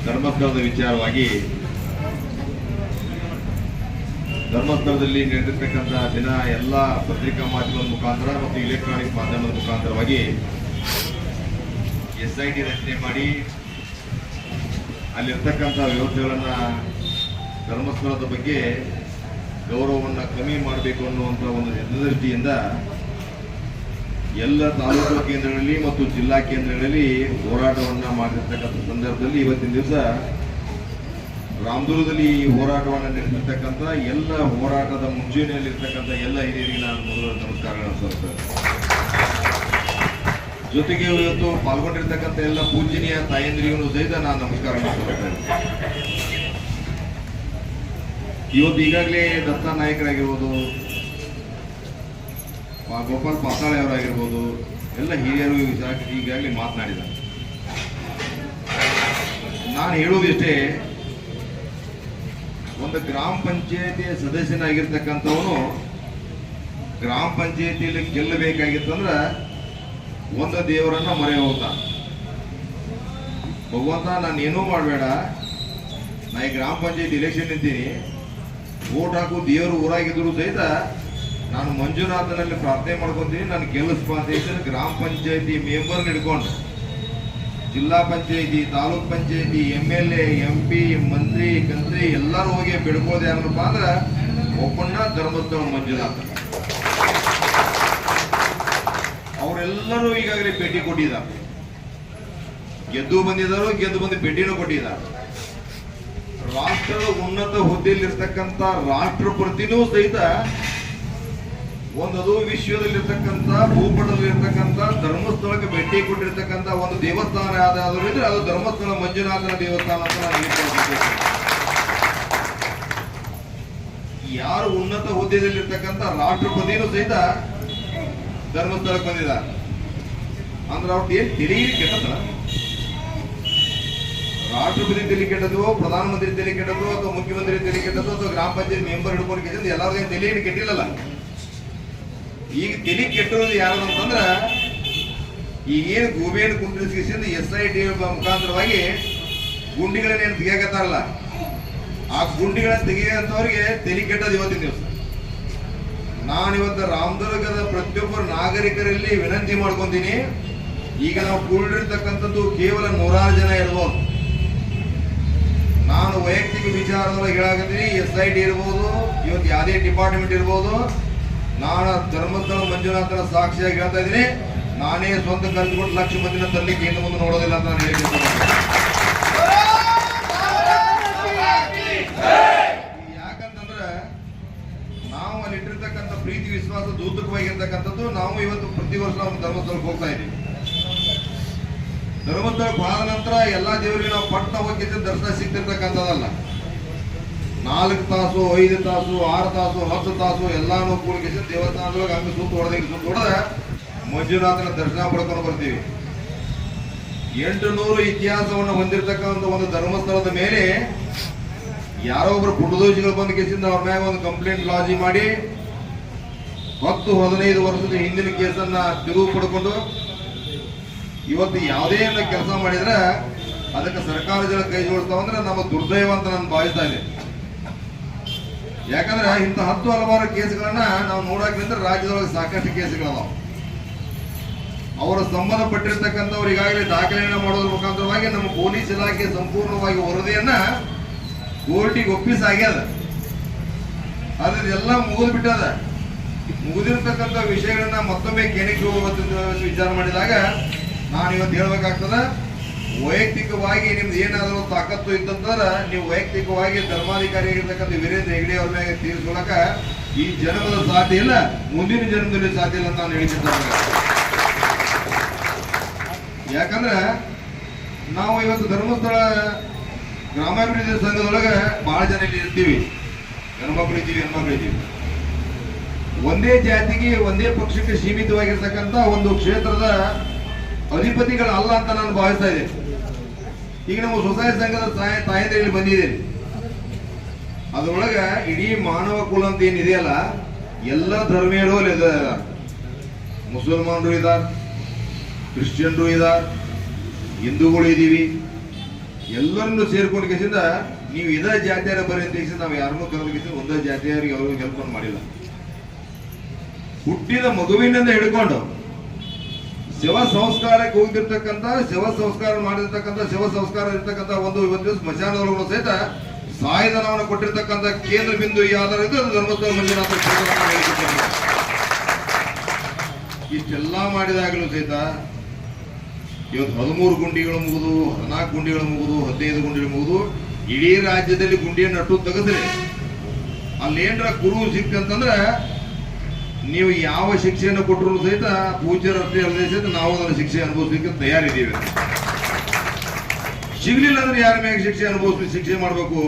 ಧರ್ಮಸ್ಥಳದ ವಿಚಾರವಾಗಿ ಧರ್ಮಸ್ಥಳದಲ್ಲಿ ನಡೆದಿರ್ತಕ್ಕಂಥ ದಿನ ಎಲ್ಲ ಪತ್ರಿಕಾ ಮಾಧ್ಯಮದ ಮುಖಾಂತರ ಮತ್ತು ಇಲೆಕ್ಟ್ರಾನಿಕ್ ಮಾಧ್ಯಮದ ಮುಖಾಂತರವಾಗಿ SIT ರಚನೆ ಮಾಡಿ ಅಲ್ಲಿರ್ತಕ್ಕಂಥ ವ್ಯವಸ್ಥೆಗಳನ್ನು ಧರ್ಮಸ್ಥಳದ ಬಗ್ಗೆ ಗೌರವವನ್ನು ಕಮ್ಮಿ ಮಾಡಬೇಕು ಅನ್ನುವಂಥ ಒಂದು ದೃಷ್ಟಿಯಿಂದ ಎಲ್ಲ ತಾಲೂಕು ಕೇಂದ್ರಗಳಲ್ಲಿ ಮತ್ತು ಜಿಲ್ಲಾ ಕೇಂದ್ರಗಳಲ್ಲಿ ಹೋರಾಟವನ್ನು ಮಾಡಿರ್ತಕ್ಕಂಥ ಸಂದರ್ಭದಲ್ಲಿ ಇವತ್ತಿನ ದಿವಸ ರಾಮದುರ್ಗದಲ್ಲಿ ಈ ಹೋರಾಟವನ್ನು ನಡೆಸಿರ್ತಕ್ಕಂಥ ಎಲ್ಲ ಹೋರಾಟದ ಮುಂಚೂಣಿಯಲ್ಲಿರ್ತಕ್ಕಂಥ ಎಲ್ಲ ಹಿರಿಯರಿಗೆ ನಾನು ಮೊದಲ ನಮಸ್ಕಾರಗಳನ್ನು ಸಲ್ಲಿಸ್ತೇನೆ. ಜೊತೆಗೆ ಇವತ್ತು ಪಾಲ್ಗೊಂಡಿರ್ತಕ್ಕಂಥ ಎಲ್ಲ ಪೂಜನೀಯ ತಾಯಂದಿರಿಗೂ ಸಹಿತ ನಾನು ನಮಸ್ಕಾರಗಳನ್ನು ಸಲ್ಲಿಸ್ತೇನೆ. ಇವತ್ತು ಈಗಾಗಲೇ ದತ್ತ ನಾಯಕರಾಗಿರ್ಬೋದು, ಗೋಪಾಲ್ ಪಾತಾಳೆ ಅವರಾಗಿರ್ಬೋದು, ಎಲ್ಲ ಹಿರಿಯರು ಈಗಾಗಲೇ ಮಾತನಾಡಿದ್ದಾರೆ. ನಾನು ಹೇಳೋದಿಷ್ಟೇ, ಒಂದು ಗ್ರಾಮ ಪಂಚಾಯತಿಯ ಸದಸ್ಯನಾಗಿರ್ತಕ್ಕಂಥವನು ಗ್ರಾಮ ಪಂಚಾಯತಿಯಲ್ಲಿ ಗೆಲ್ಲಬೇಕಾಗಿತ್ತಂದ್ರೆ ಒಂದು ದೇವರನ್ನ ಮೊರೆ ಹೋಗ್ತಾನೆ. ಭಗವಂತ ನಾನು ಏನೂ ಮಾಡಬೇಡ, ನಾ ಈ ಗ್ರಾಮ ಪಂಚಾಯತಿ ಎಲೆಕ್ಷನ್ ನಿಂತೀನಿ, ವೋಟ್ ಹಾಕು ದೇವರು ಊರಾಗಿದ್ರು ಸಹಿತ ನಾನು ಮಂಜುನಾಥನಲ್ಲಿ ಪ್ರಾರ್ಥನೆ ಮಾಡ್ಕೊತೀನಿ, ನಾನು ಗೆಲ್ಲಿಸ್ಪ ಅಂತ ಹೇಳಿ ಗ್ರಾಮ ಪಂಚಾಯತಿ ಮೆಂಬರ್ ಹಿಡ್ಕೊಂಡು ಜಿಲ್ಲಾ ಪಂಚಾಯತಿ, ತಾಲೂಕ್ ಪಂಚಾಯತಿ, MLA, MP, ಮಂತ್ರಿ, ಕಂತ್ರಿ ಎಲ್ಲರೂ ಹೋಗಿ ಬಿಡ್ಬೋದು. ಯಾರಪ್ಪ ಅಂದ್ರೆ ಒಬ್ಬಣ್ಣ ಧರ್ಮಸ್ಥಳ ಮಂಜುನಾಥ. ಅವರೆಲ್ಲರೂ ಈಗಾಗಲೇ ಭೇಟಿ ಕೊಟ್ಟಿದ್ದಾರೆ, ಗೆದ್ದು ಬಂದಿದ್ದಾರೆ, ಗೆದ್ದು ಬಂದು ಭೇಟಿನೂ ಕೊಟ್ಟಿದ್ದಾರೆ. ರಾಷ್ಟ್ರದ ಉನ್ನತ ಹುದ್ದೆಯಲ್ಲಿರ್ತಕ್ಕಂಥ ರಾಷ್ಟ್ರಪತಿನೂ ಸಹಿತ ಅದು ವಿಶ್ವದಲ್ಲಿರ್ತಕ್ಕಂಥ ಭೂಪಟದಲ್ಲಿರ್ತಕ್ಕಂಥ ಧರ್ಮಸ್ಥಳಕ್ಕೆ ಭೇಟಿ ಕೊಟ್ಟಿರ್ತಕ್ಕಂಥ ಒಂದು ದೇವಸ್ಥಾನ ಯಾವ್ದಾದ್ರು ಇದ್ರೆ ಅದು ಧರ್ಮಸ್ಥಳ ಮಂಜುನಾಥನ ದೇವಸ್ಥಾನ ಅಂತ ನಾನು ಹೇಳ್ತೀನಿ. ಯಾರು ಉನ್ನತ ಹುದ್ದೆಯಲ್ಲಿರ್ತಕ್ಕಂಥ ರಾಷ್ಟ್ರಪತಿನೂ ಸಹಿತ ಧರ್ಮಸ್ಥಳಕ್ಕೆ ಬಂದಿದ್ದಾರೆ ಅಂದ್ರೆ ಅವ್ರದ್ದು ಏನ್ ತೆರಿಗೆ ಕೆಟ್ಟದ? ರಾಷ್ಟ್ರಪತಿ ತೆಲಿ ಕೆಟ್ಟದು, ಪ್ರಧಾನಮಂತ್ರಿ ತೆಲಿ ಕೆಟ್ಟದು, ಅಥವಾ ಮುಖ್ಯಮಂತ್ರಿ ತೆಲಿ ಕೆಟ್ಟದು, ಅಥವಾ ಗ್ರಾಮ ಪಂಚಾಯತ್ ಮೆಂಬರ್ ಹಿಡ್ಕೊಂಡು ಎಲ್ಲರಿಗೂ ತೆಲಿಯನ್ನು ಕೆಟ್ಟಿಲ್ಲಲ್ಲ. ಈಗ ತೆಲಿ ಕೆಟ್ಟಿರೋದು ಯಾರು ಅಂತಂದ್ರ ಈಗೇನು ಗೂಬೇನು ಕುಂಡ್ರಿಸಿಂದ SIT ಮುಖಾಂತರವಾಗಿ ಗುಂಡಿಗಳನ್ನೇನು ತೆಗಿಯಾಕತ್ತಾರಲ್ಲ, ಆ ಗುಂಡಿಗಳನ್ನ ತೆಗಿಯಂತವ್ರಿಗೆ ತೆಲಿ ಕೆಟ್ಟದ್ದು ಇವತ್ತಿನ ದಿವಸ. ನಾನಿವತ್ತು ರಾಮದುರ್ಗದ ಪ್ರತಿಯೊಬ್ಬರು ನಾಗರಿಕರಲ್ಲಿ ವಿನಂತಿ ಮಾಡ್ಕೊಂತೀನಿ, ಈಗ ನಾವು ಕೂಡಿರ್ತಕ್ಕಂಥದ್ದು ಕೇವಲ 100 ಜನ ಇರ್ಬೋದು. ನಾನು ವೈಯಕ್ತಿಕ ವಿಚಾರದೊಳಗೆ ಹೇಳಾಕತ್ತೀನಿ, SIT ಇರ್ಬೋದು, ಇವತ್ತು ಯಾವುದೇ ಡಿಪಾರ್ಟ್ಮೆಂಟ್ ಇರ್ಬೋದು, ನಾನು ಧರ್ಮಸ್ಥಳ ಮಂಜುನಾಥನ ಸಾಕ್ಷಿಯಾಗಿ ಹೇಳ್ತಾ ಇದ್ದೀನಿ, ನಾನೇ ಸ್ವಂತ ಖರ್ಚು ಕೊಟ್ಟು ಲಕ್ಷ ಮಂದಿನ ತರಲಿಕ್ಕೆ ಇನ್ನು ಮುಂದೆ ನೋಡೋದಿಲ್ಲ ಅಂತ ನಾನು ಹೇಳ್ತೀನಿ. ಯಾಕಂತಂದ್ರೆ ನಾವು ಅಲ್ಲಿ ಇಟ್ಟಿರ್ತಕ್ಕಂಥ ಪ್ರೀತಿ ವಿಶ್ವಾಸ ದೂತಕವಾಗಿರ್ತಕ್ಕಂಥದ್ದು. ನಾವು ಇವತ್ತು ಪ್ರತಿ ವರ್ಷ ನಾವು ಧರ್ಮಸ್ಥಳಕ್ಕೆ ಹೋಗ್ತಾ ಇದ್ದೀವಿ. ಧರ್ಮಸ್ಥಳಕ್ಕೆ ಹೋದ ನಂತರ ಎಲ್ಲಾ ದೇವರಿಗೆ ನಾವು ಪಟ್ಟ ಹೋಗಿದ್ದ ದರ್ಶನ ಸಿಗ್ತಿರ್ತಕ್ಕಂಥದ್ದಲ್ಲ. 4 ತಾಸು, 5 ತಾಸು, 6 ತಾಸು, 10 ತಾಸು ಎಲ್ಲಾನು ಕೂಡಿಸಿ ದೇವಸ್ಥಾನದೊಳಗೆ ಹಂಗೆ ಸುತ್ತ ಹೊಡೆದ್ರೆ ಮಂಜುನಾಥನ ದರ್ಶನ ಪಡ್ಕೊಂಡು ಬರ್ತೀವಿ. 800 ಇತಿಹಾಸವನ್ನು ಹೊಂದಿರತಕ್ಕಂಥ ಒಂದು ಧರ್ಮಸ್ಥಳದ ಮೇಲೆ ಯಾರೋ ಒಬ್ರು ಪುಟದೋಷಿಗಳು ಬಂದ ಕೇಸಿಂದ ಅವ್ರ ಮ್ಯಾಗ ಒಂದು ಕಂಪ್ಲೇಂಟ್ ಲಾಜಿ ಮಾಡಿ 10-15 ವರ್ಷದ ಹಿಂದಿನ ಕೇಸನ್ನ ತಿರುವು ಪಡ್ಕೊಂಡು ಇವತ್ತು ಯಾವುದೇ ಕೆಲಸ ಮಾಡಿದ್ರೆ ಅದಕ್ಕೆ ಸರ್ಕಾರಗಳ ಕೈ ಜೋಡಿಸ್ತಾವಂದ್ರೆ ನಮ್ಮ ದುರ್ದೈವ ಅಂತ ನಾನು ಭಾವಿಸ್ತಾ ಇದ್ದೇನೆ. ಯಾಕಂದ್ರೆ ಇಂಥ 10 ಹಲವಾರು ಕೇಸ್ಗಳನ್ನ ನಾವು ನೋಡೋಕ್ಕಿಂತ ರಾಜ್ಯದೊಳಗೆ ಸಾಕಷ್ಟು ಕೇಸ್ಗಳದಾವ. ಅವರ ಸಂಬಂಧಪಟ್ಟಿರ್ತಕ್ಕಂಥವ್ರು ಈಗಾಗಲೇ ದಾಖಲೆಯನ್ನು ಮಾಡೋದ್ರ ಮುಖಾಂತರವಾಗಿ ನಮ್ಮ ಪೊಲೀಸ್ ಇಲಾಖೆ ಸಂಪೂರ್ಣವಾಗಿ ವರದಿಯನ್ನ ಕೋರ್ಟಿಗೆ ಒಪ್ಪಿಸಾಗ್ಯದ. ಆದ್ರೆ ಎಲ್ಲ ಮುಗಿದು ಬಿಟ್ಟದ. ಮುಗಿದಿರ್ತಕ್ಕಂಥ ವಿಷಯಗಳನ್ನ ಮತ್ತೊಮ್ಮೆ ಕೇಣಿಗೆ ವಿಚಾರ ಮಾಡಿದಾಗ ನಾನು ಇವತ್ತು ಹೇಳ್ಬೇಕಾಗ್ತದ, ವೈಯಕ್ತಿಕವಾಗಿ ನಿಮ್ದು ಏನಾದರೂ ತಾಕತ್ತು ಇತ್ತಂದ್ರೆ ನೀವು ವೈಯಕ್ತಿಕವಾಗಿ ಧರ್ಮಾಧಿಕಾರಿ ಆಗಿರ್ತಕ್ಕಂಥ ವೀರೇಂದ್ರ ಹೆಗ್ಡೆ ಅವ್ರ ಮೇಲೆ ತೀರಿಸ್ಕೊಳಕ ಈ ಜನ್ಮದ ಸಾಧ್ಯ ಇಲ್ಲ, ಮುಂದಿನ ಜನ್ಮದಲ್ಲಿ ಸಾಧ್ಯ ಇಲ್ಲ ಅಂತ ನಾನು ಹೇಳ್ತಿದ್ದೆ. ಯಾಕಂದ್ರೆ ನಾವು ಇವತ್ತು ಧರ್ಮಸ್ಥಳ ಗ್ರಾಮಾಭಿವೃದ್ಧಿ ಸಂಘದೊಳಗೆ ಬಹಳ ಜನ ಇಲ್ಲಿ ಇರ್ತೀವಿ, ಹೆಣ್ಮಕ್ಳು ಇದ್ದೀವಿ. ಒಂದೇ ಜಾತಿಗೆ ಒಂದೇ ಪಕ್ಷಕ್ಕೆ ಸೀಮಿತವಾಗಿರ್ತಕ್ಕಂಥ ಒಂದು ಕ್ಷೇತ್ರದ ಅಧಿಪತಿಗಳಲ್ಲ ಅಂತ ನಾನು ಭಾವಿಸ್ತಾ ಇದ್ದೇನೆ. ಈಗ ನಮ್ಮ ಸ್ವಸಹಾಯ ಸಂಘದ ತಾಯಂದಿರಲ್ಲಿ ಬಂದಿದ್ದೇನೆ, ಅದರೊಳಗೆ ಇಡೀ ಮಾನವ ಕುಲ ಅಂತ ಏನಿದೆಯಲ್ಲ ಎಲ್ಲ ಧರ್ಮೀಯರು ಅಲ್ಲಿ ಇದ್ದಾರೆ. ಮುಸಲ್ಮಾನರು ಇದ್ದಾರೆ, ಕ್ರಿಶ್ಚಿಯನ್ರು ಇದ್ದಾರೆ, ಹಿಂದೂಗಳು ಇದ್ದೀವಿ, ಎಲ್ಲರನ್ನು ಸೇರ್ಕೊಂಡು ಕೇಸಿಂದ ನೀವು ಇದೇ ಜಾತಿಯಾರ ಬರೀ ಅಂತ ಕೇಸಿಂದ ನಾವು ಯಾರನ್ನೂ ಕರೆದು ಒಂದೇ ಜಾತಿಯಾರಿಗೆ ಅವ್ರಿಗೆ ಹೆಲ್ಪ್ ಮಾಡಿಲ್ಲ. ಹುಟ್ಟಿದ ಮಗುವಿನಿಂದ ಹಿಡ್ಕೊಂಡು ಶವ ಸಂಸ್ಕಾರಕ್ಕೆ ಹೋಗಿರ್ತಕ್ಕಂಥ ಶವ ಸಂಸ್ಕಾರ ಮಾಡಿರ್ತಕ್ಕಂಥ ಶವ ಸಂಸ್ಕಾರ ಇರ್ತಕ್ಕಂಥ ಇವತ್ತು ಸ್ಮಶಾನದೊಳಗೂ ಸಹಿತ ಸಹಾಯಧನವನ್ನು ಕೊಟ್ಟಿರ್ತಕ್ಕಂಥ ಕೇಂದ್ರ ಬಿಂದು ಯಾವ್ದಾರ ಇದು ಧರ್ಮಸ್ಥಳ ಮಂಜುನಾಥ ಇಷ್ಟೆಲ್ಲ ಮಾಡಿದಾಗಲೂ ಸಹಿತ ಇವತ್ತು 13 ಗುಂಡಿಗಳು ಮುಗಿದು 14 ಗುಂಡಿಗಳು ಮುಗಿದು 15 ಗುಂಡಿಗಳು ಮುಗಿದು ಇಡೀ ರಾಜ್ಯದಲ್ಲಿ ಗುಂಡಿಯನ್ನು ನಟ್ಟು ತೆಗೆದ್ರಿ ಅಲ್ಲೇನ್ರ ಕುರು ಸಿಕ್ತಂತಂದ್ರೆ ನೀವು ಯಾವ ಶಿಕ್ಷೆಯನ್ನು ಕೊಟ್ಟರು ಸಹಿತ ಪೂಜ್ಯರಷ್ಟೇ ಅಲ್ಲದೆ ಸಹಿತ ನಾವು ಅದನ್ನು ಶಿಕ್ಷೆ ಅನುಭವಿಸಲಿಕ್ಕೆ ತಯಾರಿದ್ದೀವಿ. ಸಿಗ್ಲಿಲ್ಲ ಅಂದ್ರೆ ಯಾರ ಮ್ಯಾಗ ಶಿಕ್ಷೆ ಮಾಡಬೇಕು?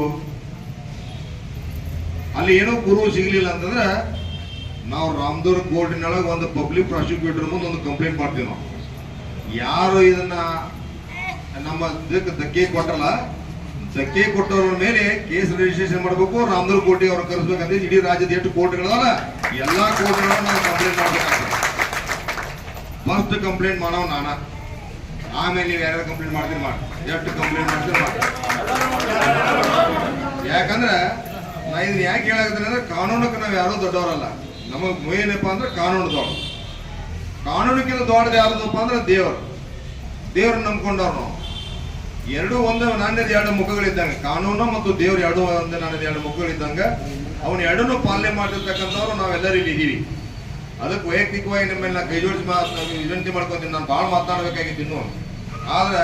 ಅಲ್ಲಿ ಏನೋ ಕುರು ಸಿಗ್ಲಿಲ್ಲ ಅಂತಂದ್ರೆ ನಾವು ರಾಮದುರ್ಗ ಕೋರ್ಟಿನೊಳಗೆ ಒಂದು ಪಬ್ಲಿಕ್ ಪ್ರಾಸಿಕ್ಯೂಟರ್ ಮುಂದೆ ಒಂದು ಕಂಪ್ಲೇಂಟ್ ಮಾಡ್ತೀವಿ. ನಾವು ಯಾರು ಇದನ್ನ ನಮ್ಮ ಧಕ್ಕೆ ಕೊಟ್ಟಲ್ಲ, ಧಕ್ಕೆ ಕೊಟ್ಟವ್ರ ಮೇಲೆ ಕೇಸ್ ರಿಜಿಸ್ಟ್ರೇಷನ್ ಮಾಡಬೇಕು, ರಾಮದುರ್ಗ ಕೋರ್ಟಿಗೆ ಅವ್ರು ಕರೆಸ್ಬೇಕಂತ ಇಡೀ ರಾಜ್ಯದ ಎಷ್ಟು ಕೋರ್ಟ್ಗಳಲ್ಲ ಎಲ್ಲಾ ಕೋರ್ಟ್ಗಳನ್ನು ನಾವು ಕಂಪ್ಲೇಂಟ್ ಮಾಡ್ಬೇಕಾಗ್ತದೆ. ಫಸ್ಟ್ ಕಂಪ್ಲೇಂಟ್ ಮಾಡೋ ನಾನ, ಆಮೇಲೆ ನೀವು ಯಾರ್ಯಾರು ಕಂಪ್ಲೇಂಟ್ ಮಾಡ್ತೀರಿ ಮಾಡಿ, ಎಷ್ಟು ಕಂಪ್ಲೇಂಟ್ ಮಾಡ್ತೀರಿ ಮಾಡಿ. ಯಾಕಂದ್ರೆ ನಾ ಇದನ್ನ ಯಾಕೆ ಹೇಳಾಕತ್ತೀನಿ ಅಂದ್ರೆ ಕಾನೂನಕ್ಕೆ ನಾವು ಯಾರೂ ದೊಡ್ಡವರಲ್ಲ. ನಮಗೆ ಏನಪ್ಪ ಅಂದ್ರೆ ಕಾನೂನು ದೊಡ್ಡ, ಕಾನೂನಿಗಿಂತ ದೊಡ್ಡದು ಯಾವ್ದಪ್ಪ ಅಂದ್ರೆ ದೇವ್ರನ್ನ ನಂಬ್ಕೊಂಡವ್ರು ನಾವು. ಎರಡು ಒಂದು ನಾಣ್ಯದ 2 ಮುಖಗಳಿದ್ದಂಗೆ, ಕಾನೂನು ಮತ್ತು ದೇವ್ರು ಎರಡು ಒಂದು ನಾಣ್ಯದ 2 ಮುಖಗಳಿದ್ದಂಗೆ ಅವನು ಎರಡನ್ನೂ ಪಾಲನೆ ಮಾಡಿರ್ತಕ್ಕಂಥವ್ರು ನಾವೆಲ್ಲರೂ ಇಲ್ಲಿ ಇದ್ದೀವಿ. ಅದಕ್ಕೆ ವೈಯಕ್ತಿಕವಾಗಿ ನಿಮ್ಮ ಮೇಲೆ ನಾ ಕೈ ಜೋಡಿಸಿ ವಿನಂತಿ ಮಾಡ್ಕೊತೀನಿ. ನಾನು ಭಾಳ ಮಾತಾಡ್ಬೇಕಾಗಿತ್ತು ಇನ್ನು, ಆದ್ರೆ